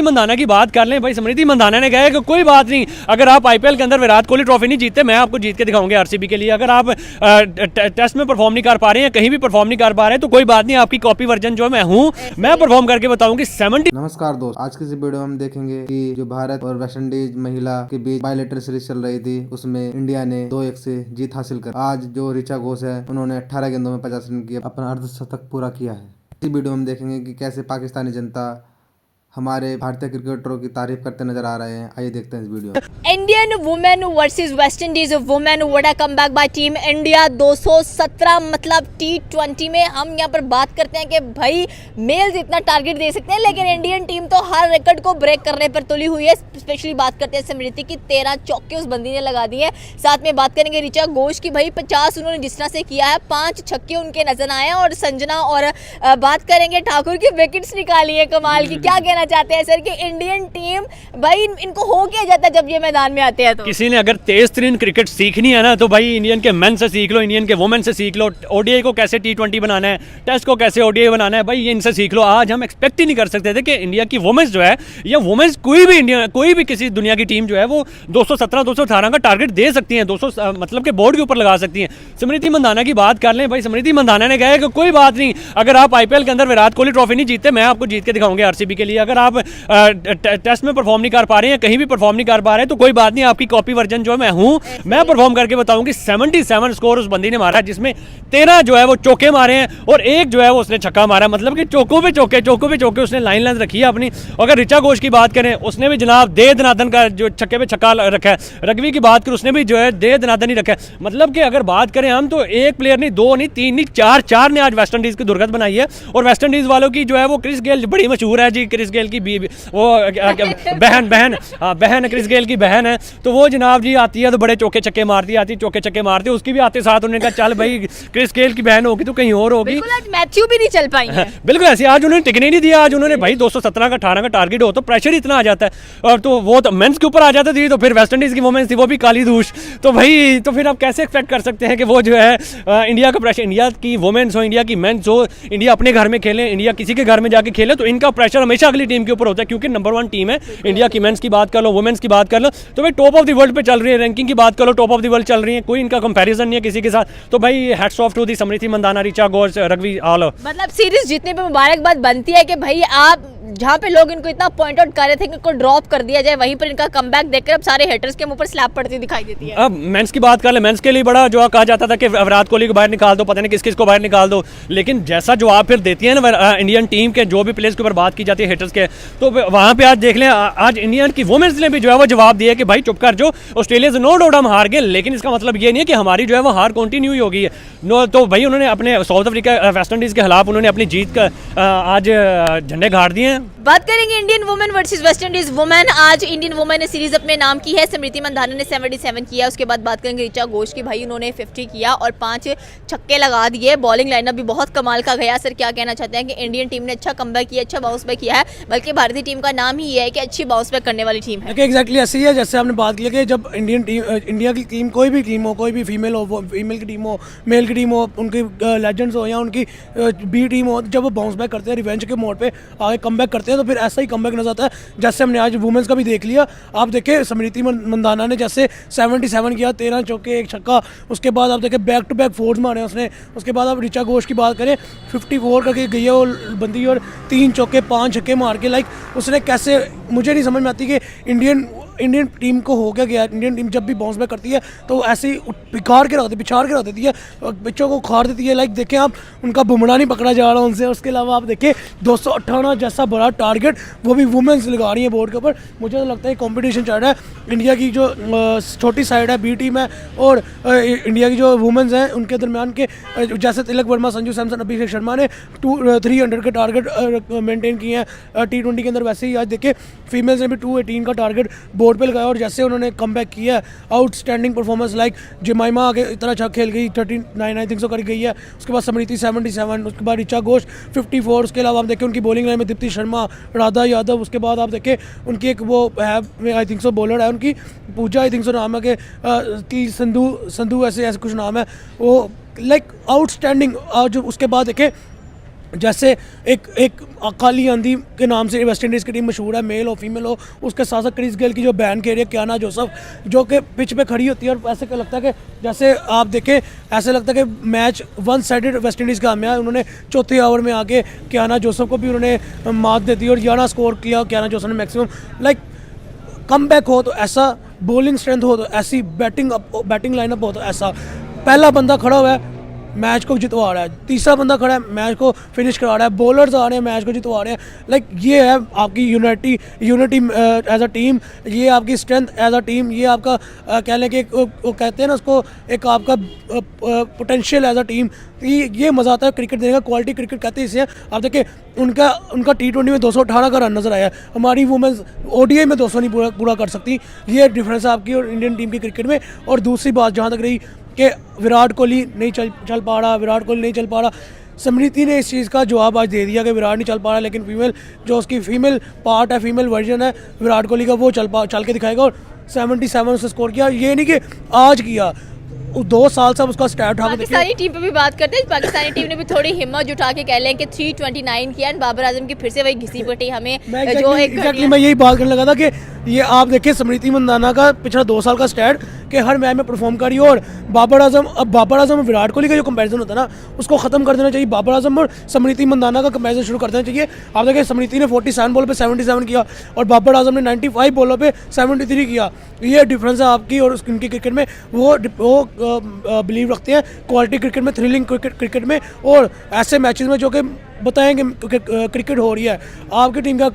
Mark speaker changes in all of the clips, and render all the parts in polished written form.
Speaker 1: मंदाना की बात कर लें भाई, स्मृति मंदाना ने कहा है कि कोई बात नहीं, अगर आप आईपीएल के अंदर विराट कोहली ट्रॉफी नहीं जीतते, मैं आपको जीत के दिखाऊंगे आरसीबी के लिए। अगर आप टेस्ट में परफॉर्म नहीं कर पा रहे हैं, कहीं भी परफॉर्म नहीं कर पा रहे हैं, तो कोई बात नहीं, आपकी कॉपी वर्जन जो मैं हूँ, मैं परफॉर्म करके बताऊंगी 70।
Speaker 2: नमस्कार दोस्त, आज की इस वीडियो में हम देखेंगे कि जो भारत और वेस्ट इंडीज महिला के बीच बायलैटरल सीरीज चल रही थी, उसमें इंडिया ने 2-1 से जीत हासिल कर। आज जो ऋचा घोष है, उन्होंने 18 गेंदों में 50 रन किया, अपना अर्धशतक पूरा किया है। इस वीडियो में हम देखेंगे कि कैसे पाकिस्तानी जनता हमारे भारतीय क्रिकेटरों की तारीफ करते नजर आ रहे हैं। आइए देखते हैं इस वीडियो में।
Speaker 3: Indian women versus West Indies women, what a comeback bye team India. 217 मतलब T20 में हम यहाँ पर बात करते हैं कि भाई मेल्स इतना टारगेट दे सकते हैं, लेकिन इंडियन टीम तो हर रिकॉर्ड को ब्रेक करने पर तुली हुई है। स्पेशली बात करते हैं स्मृति की, 13 चौके उस बंदी ने लगा दिए। साथ में बात करेंगे ऋचा घोष की, भाई 50 उन्होंने जिस तरह से किया है, 5 छक्के उनके नजर आए हैं। और संजना और बात करेंगे ठाकुर की, विकेट्स निकाली है कमाल की। क्या कहना चाहते हैं सर कि इंडियन टीम भाई इनको हो क्या जाता है जब ये मैदान में आते हैं? तो
Speaker 1: किसी ने अगर तेज तरीन क्रिकेट सीखनी है ना, तो भाई इंडियन के मेन से सीख लो, इंडियन के वुमेन से सीख लो। ओडीआई को कैसे T20 बनाना है, टेस्ट को कैसे ओडीआई बनाना है, भाई ये इनसे सीख लो। आज हम एक्सपेक्ट ही नहीं कर सकते थे कि इंडिया की वुमेन्स जो है, या वुमेन्स कोई भी किसी दुनिया की टीम जो है वो 217 218 का टारगेट दे सकती है, 200 मतलब के बोर्ड के ऊपर लगा सकती है। स्मृति मंदाना की बात कर लें भाई, स्मृति मंदाना ने कहा है कि कोई बात नहीं, अगर आप आईपीएल के अंदर विराट कोहली ट्रॉफी नहीं जीतते, मैं आपको जीत के दिखाऊंगे आरसीबी के लिए। अगर आप टेस्ट में परफॉर्म नहीं कर पा रहे हैं, कहीं भी परफॉर्म नहीं कर पा रहे हैं, तो कोई बात नहीं, आपकी कॉपी वर्जन जो मैं हूं, मैं परफॉर्म करके बताऊंगी। 77 स्कोर उस बंदी ने मारा, जिसमें 13 जो है वो चौके मारे हैं और एक जो है वो उसने छक्का मारा। मतलब कि चौकों पे चौके उसने लाइन रखी है अपनी। अगर ऋचा घोष की बात करें, उसने भी जनाब दे दनादन का जो छक्के पे छक्का रखा है। रग्बी की बात करें, उसने भी जो है दे दनादन ही रखा है। मतलब कि अगर बात करें हम, तो एक प्लेयर नहीं, 2 नहीं, 3 नहीं, 4 ने आज वेस्ट इंडीज की दुर्गत बनाई है। और वेस्ट इंडीज वालों की जो है वो क्रिस गेल बड़ी मशहूर है जी, क्रिस गेल की वो बहन क्रिस गेल की बहन है, तो वो जनाब जी आती है तो बड़े चौके छक्के मारती है, चौके छक्के मारती है। उसकी भी आते साथ उन्होंने कहा चल भाई क्रिस गेल की बहन होगी तो कहीं और होगी।
Speaker 3: बिल्कुल आज मैथ्यू भी नहीं चल पाई है।
Speaker 1: बिल्कुल ऐसे आज उन्होंने टिकने नहीं दिया। आज उन्होंने भाई 217 का 18 का टारगेट हो तो प्रेशर इतना आ जाता है, और तो वो तो मेंस के ऊपर आ जाता थी, तो फिर वेस्ट इंडीज की वुमेन्स थी वो भी काली दूश। तो भाई तो फिर आप कैसे एक्सपेक्ट कर सकते हैं कि वो जो है इंडिया का प्रेशर, इंडिया की वुमेन्स हो, इंडिया की मेंस हो, इंडिया अपने घर में खेले, इंडिया किसी के घर में जाके खेले, तो इनका प्रेशर हमेशा अगली टीम के ऊपर होता है, क्योंकि नंबर 1 टीम है। इंडिया की मेंस की बात कर लो, वुमेन्स की बात कर लो, तो भाई टॉप ऑफ द वर्ल्ड पे चल रही है। रैंकिंग की बात कर लो, टॉप ऑफ द वर्ल्ड चल रही है, कोई इनका कंपैरिजन नहीं है किसी के साथ। तो भाई hats off to the Smriti Mandhana, Richa Ghosh, रग्बी ऑल।
Speaker 3: मतलब सीरीज जीतने पे मुबारकबाद बनती है कि भाई आप जहाँ पे लोग इनको इतना पॉइंट आउट कर रहे थे कि इनको ड्रॉप कर दिया जाए, वहीं पर इनका कमबैक देखकर अब सारे हेटर्स के मुंह पर स्लैप पड़ती दिखाई देती है।
Speaker 1: अब मेंस की बात कर ले, मेंस के लिए बड़ा जो कहा जाता था कि विराट कोहली को बाहर निकाल दो, पता नहीं किस किस को बाहर निकाल दो, लेकिन जैसा जवाब फिर देती है ना इंडियन टीम के जो भी प्लेयर्स के ऊपर बात की जाती है हेटर्स के, तो वहाँ पे आज देख लें, आज इंडियन की वुमेन्स ने भी जो है वो जवाब दिया कि भाई चुप कर, जो ऑस्ट्रेलिया से नो डाउट हम हार गए, लेकिन इसका मतलब ये नहीं है कि हमारी जो है वो हार कंटिन्यू ही होगी। तो भाई उन्होंने अपने साउथ अफ्रीका वेस्ट इंडीज के खिलाफ उन्होंने अपनी जीत का आज झंडे गाड़ दिए हैं।
Speaker 3: बात करेंगे Indian women versus West Indies women. आज इंडियन वुमेन ने सीरीज अपने नाम की है। स्मृति मंदाना ने 77 किया। उसके बाद बात करेंगे ऋचा घोष की, भाई उन्होंने 50 किया और 5 छक्के लगा दिए। बॉलिंग लाइनअप भी बहुत कमाल का गया। सर क्या कहना चाहते हैं कि इंडियन टीम ने अच्छा कमबैक किया, अच्छा बाउंस बैक किया है, बल्कि भारतीय टीम का नाम ही ये है कि अच्छी बाउंस बैक करने वाली टीम है।
Speaker 4: एग्जैक्टली ऐसी है जैसे आपने बात की कि जब इंडिया की टीम, कोई भी टीम हो, कोई भी फीमेल हो, फीमेल की टीम हो, मेल की टीम हो, उनकी लेजेंड्स हो या उनकी बी टीम हो, जब वो बाउंस बैक करते हैं रिवेंज के मोड पे आगे कमबैक करते हैं, तो फिर ऐसा ही कमबैक नजर आता है। जैसे हमने आज वुमेन्स का भी देख लिया, आप देखें स्मृति मंदाना ने जैसे 77 किया, 13 चौके 1 छक्का, उसके बाद आप देखें बैक टू बैक फोर्स मारे उसने। उसके बाद आप ऋचा घोष की बात करें, 54 करके गई है वो बंदी और 3 चौके 5 छक्के मार के, लाइक उसने कैसे, मुझे नहीं समझ में आती कि इंडियन टीम को हो गया। इंडियन टीम जब भी बाउंस बैक करती है तो ऐसे ही पिछाड़ के रख देती है, बच्चों को उखाड़ देती है। लाइक देखें आप, उनका बुमड़ा नहीं पकड़ा जा रहा उनसे। उसके अलावा आप देखें 218 जैसा बड़ा टारगेट वो भी वुमेन्स लगा रही है बोर्ड के ऊपर। मुझे तो लगता है कंपटीशन चल रहा है। इंडिया की जो छोटी साइड है, बी टीम है, और इंडिया की जो वुमेन्स हैं उनके दरमियान के, जैसे तिलक वर्मा, संजू सैमसन, अभिषेक शर्मा ने 300 के टारगेट मेंटेन किए हैं T20 के अंदर, वैसे ही आज देखें फीमेल्स ने भी 218 का टारगेट बोर्ड पे लगाया और जैसे उन्होंने कमबैक किया है, आउटस्टैंडिंग परफॉर्मेंस। लाइक जमाइमा आगे इतना अच्छा खेल गई, 39 आई थिंक सो कर गई है। उसके बाद स्मृति 77, उसके बाद ऋचा घोष 54। उसके अलावा हम देखें उनकी बॉलिंग लाइन में दीप्ति शर्मा, राधा यादव। उसके बाद आप देखें उनकी एक वो है आई थिंक सो बॉलर है उनकी, पूजा आई थिंक सो नाम है, कि संधू ऐसे कुछ नाम है वो, लाइक आउटस्टैंडिंग। जो उसके बाद देखें जैसे एक काली आंधी के नाम से वेस्ट इंडीज़ की टीम मशहूर है, मेल हो फीमेल हो, उसके साथ साथ क्रिस गेल की जो बैन खेल रही है कियाना जोसेफ, जो कि पिच पे खड़ी होती है और ऐसे लगता है कि जैसे आप देखें ऐसे लगता है कि match one sided West Indies का है। उन्होंने चौथे ओवर में आके कियाना जोसेफ को भी उन्होंने मात दे दी और 11 स्कोर किया कियाना जोसेफ ने मैक्सिमम। लाइक कम बैक हो तो ऐसा, बॉलिंग स्ट्रेंथ हो तो ऐसी, बैटिंग लाइनअप हो तो ऐसा, पहला बंदा खड़ा हुआ है मैच को जितवा रहा है, तीसरा बंदा खड़ा है मैच को फिनिश करा रहा है, बॉलर्स आ रहे हैं मैच को जितवा रहे हैं। लाइक ये है आपकी यूनिटी एज अ टीम, ये आपकी स्ट्रेंथ एज अ टीम, ये आपका कह लें कि वो कहते हैं ना उसको, एक आपका पोटेंशियल एज अ टीम। ये मज़ा आता है क्रिकेट देखने का, क्वालिटी क्रिकेट कहते हैं इसे। आप देखिए उनका T20 में 218 का रन नज़र आया, हमारी वुमेंस ODI में 200 नहीं पूरा कर सकती। ये डिफरेंस है आपकी और इंडियन टीम की क्रिकेट में। और दूसरी बात जहाँ तक रही कि विराट कोहली नहीं चल पा रहा, स्मृति ने इस चीज़ का जवाब आज दे दिया कि विराट नहीं चल पा रहा, लेकिन फीमेल जो उसकी फीमेल पार्ट है, फीमेल वर्जन है विराट कोहली का, वो चल के दिखाएगा। और 77 उसने स्कोर किया, ये नहीं कि आज किया, 2 साल से उसका स्टैट उठा के देखिए।
Speaker 3: पाकिस्तानी टीम पे भी बात करते हैं। पाकिस्तानी टीम ने भी थोड़ी हिम्मत जुटा के कह लें कि 329 किया, बाबर आजम की फिर से वही घिसी पटी हमें जो एक
Speaker 4: मैं यही बात करने लगा था कि ये आप देखिए स्मृति मंदाना का पिछला 2 साल का स्टैट कि हर मैच में परफॉर्म करी। और बाबर आजम विराट कोहली का जो कंपैरिजन होता है ना, उसको खत्म कर देना चाहिए। बाबर आजम और स्मृति मंदाना का कंपैरिजन शुरू कर देना चाहिए। आप देखिए स्मृति ने 47 बॉल पे 77 किया और बाबर आजम ने 95 बॉलों पे 73 किया। ये डिफरेंस है आपकी और उनकी क्रिकेट में। वो बिलीव रखते हैं क्वालिटी क्रिकेट में, थ्रिलिंग क्रिकेट में, और ऐसे मैचेस में जो कि बताएंगे क्रिकेट हो रही है। आपकी टीम का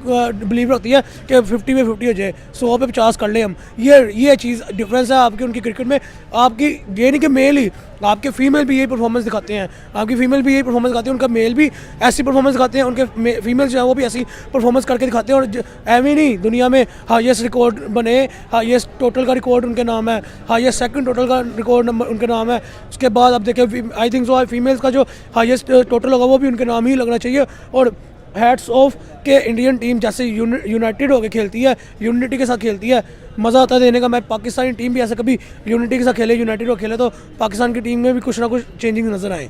Speaker 4: बिलीव रखती है कि 50 पे 50 हो जाए, 100 पे 50 कर ले हम। ये चीज़ डिफरेंस है आपकी उनकी क्रिकेट में। आपकी ये नहीं कि मेल ही, आपके फीमेल भी यही परफॉर्मेंस दिखाते हैं, उनका मेल भी ऐसी परफॉर्मेंस दिखाते हैं, उनके फीमेल जो है वो भी ऐसी परफॉर्मेंस करके दिखाते हैं। और एवं नहीं दुनिया में हाईएस्ट रिकॉर्ड बने, हाईएस्ट टोटल का रिकॉर्ड उनके नाम है, हाईएस्ट सेकंड टोटल का रिकॉर्ड नंबर उनके नाम है। उसके बाद अब देखिए आई थिंक सो फीमेल्स का जो हाईएस्ट टोटल होगा वो भी उनके नाम ही लगना चाहिए। और हैट्स ऑफ के इंडियन टीम जैसे यूनाइटेड होकर खेलती है, यूनिटी के साथ खेलती है, मज़ा आता है देने का। मैं पाकिस्तानी टीम भी ऐसे कभी यूनिटी के साथ खेले, यूनाइटेड हो खेले तो पाकिस्तान की टीम में भी कुछ ना कुछ चेंजिंग नज़र आए।